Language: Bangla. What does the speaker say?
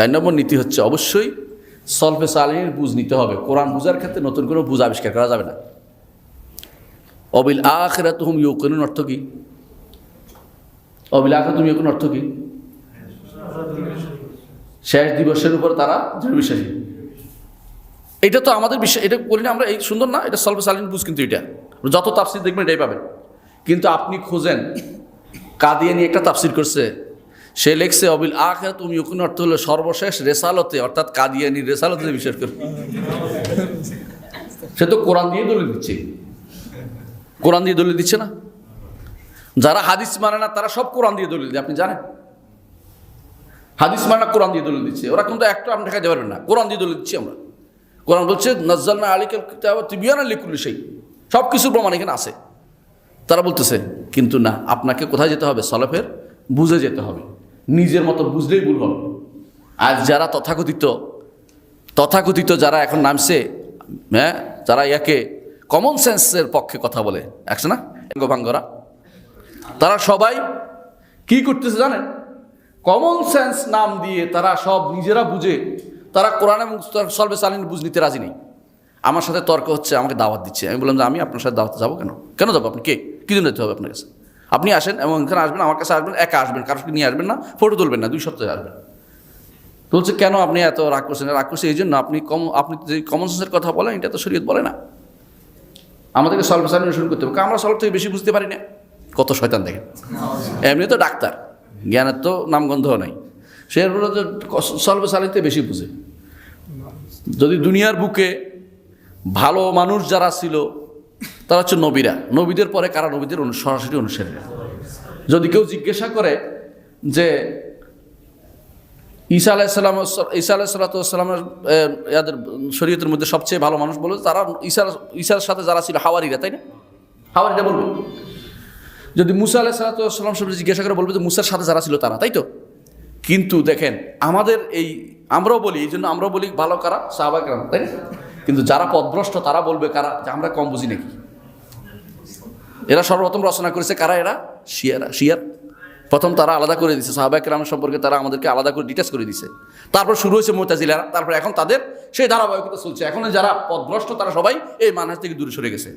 4 নম্বর নীতি হচ্ছে অবশ্যই সলফে সালিহিনের বুঝ নিতে হবে। কোরআন বুঝার ক্ষেত্রে নতুন কোনো বুঝ আবিষ্কার করা যাবে না। অবিল আখিরাতি হুম ইউকিনুন অর্থ কি? অবিল আখিরাতি হুম ইউকিনুন অর্থ কি? শেষ দিবসের উপর তারা দৃঢ় বিশ্বাসী। এটা তো আমাদের বিশ্বাস, এটা বলি না আমরা, এই সুন্দর না, এটা সলফে সালিহিন বুঝ। কিন্তু এটা যত তাফসির দেখবেন এটাই পাবেন। কিন্তু আপনি খোঁজেন, কাদিয়ানি একটা তাফসির করছে, সে লেখছে অবিল আখিরাতি হুম ইউকিনুন অর্থ হলো সর্বশেষ রেসালতে, অর্থাৎ কাদিয়ানির রেসালতে বিশ্বাস করে। সে তো কোরআন দিয়ে দলিল দিচ্ছে, কোরআন দিয়ে দলিল দিচ্ছে না। যারা হাদিস মানে না তারা সব কোরআন দিয়ে দলিল দেয়, আপনি জানেন। হাদিস মানে না কোরআন দিয়ে দলিল দিচ্ছে, ওরা কিন্তু একটা আপনি দেখাতে পারবেন না। কোরআন দিয়ে দলিল দিচ্ছি আমরা। কোরআন বলছে নাজ্জালনা আলাইকাল কিতাবা তিবয়ানান লিকুল্লি শাই, সব কিছুর প্রমাণ এখানে আছে। তারা বলতেছে কিন্তু না, আপনাকে কোথায় যেতে হবে? সলফের বুঝে যেতে হবে। নিজের মতো বুঝলেই ভুল হবে। আর যারা তথাকথিত যারা এখন নামছে, হ্যাঁ, যারা ইয়াকে কমন সেন্সের পক্ষে কথা বলে, একশো না ভাঙ্গরা, তারা সবাই কি করতেছে জানেন? কমন সেন্স নাম দিয়ে তারা সব নিজেরা বুঝে তারা কোরআন এবং সলফে সালিহিন বুঝ নিতে রাজি নেই। আমার সাথে তর্ক হচ্ছে, আমাকে দাওয়াত দিচ্ছে। আমি বললাম যে আমি আপনার সাথে দাওয়াতে যাবো কেন যাবো? আপনি কে, কী জন্য যেতে হবে আপনার কাছে? আপনি আসেন এবং এখানে আসবেন, আমার কাছে আসবেন, একা আসবেন, কারোর নিয়ে আসবেন না, ফটো তুলবেন না, 2 সপ্তাহে আসবেন। বলছে কেন আপনি এত রাগ করছেন? রাগ করছে এই জন্য আপনি যে কমন সেন্সের কথা বলেন, এটা তো শরীয়ত বলে না। আমাদেরকে সলফে সালিহিন অনুসরণ করতে হবে, আমরা সলফ থেকে বেশি বুঝতে পারি না। কত শয়তান দেখেন, এমনি তো ডাক্তার, জ্ঞানের তো নামগন্ধও নাই, সে সলফে সালিহিন থেকে বেশি বুঝে। যদি দুনিয়ার বুকে ভালো মানুষ যারা ছিল তারা হচ্ছে নবীরা। নবীদের পরে কারা? নবীদের সরাসরি অনুসারীরা। যদি কেউ জিজ্ঞাসা করে যে ঈসা আলাইহিসসালামের ইয়াদের শরীয়তের মধ্যে সবচেয়ে ভালো মানুষ বলে, তারা ঈসার সাথে যারা ছিল হাওয়ারিরা, তাই না? হাওয়ারিরা বলবে। যদি মুসা আলাইহিসসালাম সম্পর্কে জিজ্ঞাসা করে বলবে যে মুসার সাথে যারা ছিল তারা, তাই তো? কিন্তু দেখেন আমাদের আমরাও বলি, এই জন্য আমরাও বলি ভালো কারা? সাহাবায়ে কেরাম, তাই না? কিন্তু যারা পথভ্রষ্ট তারা বলবে কারা? যে আমরা কম বুঝি নাকি? এরা সর্বপ্রথম রচনা করেছে কারা? এরা শিয়ার। প্রথম তারা আলাদা করে দিয়েছে সাহাবায়ে কেরাম সম্পর্কে, তারা আমাদেরকে আলাদা করে ডিটেচ করে দিয়েছে। তারপর শুরু হয়েছে মুতাজিলারা, তারপর এখন তাদের সেই ধারাবাহিকতা চলছে। এখন যারা পথভ্রষ্ট তারা সবাই এই মানহাজ থেকে দূরে সরে গেছে।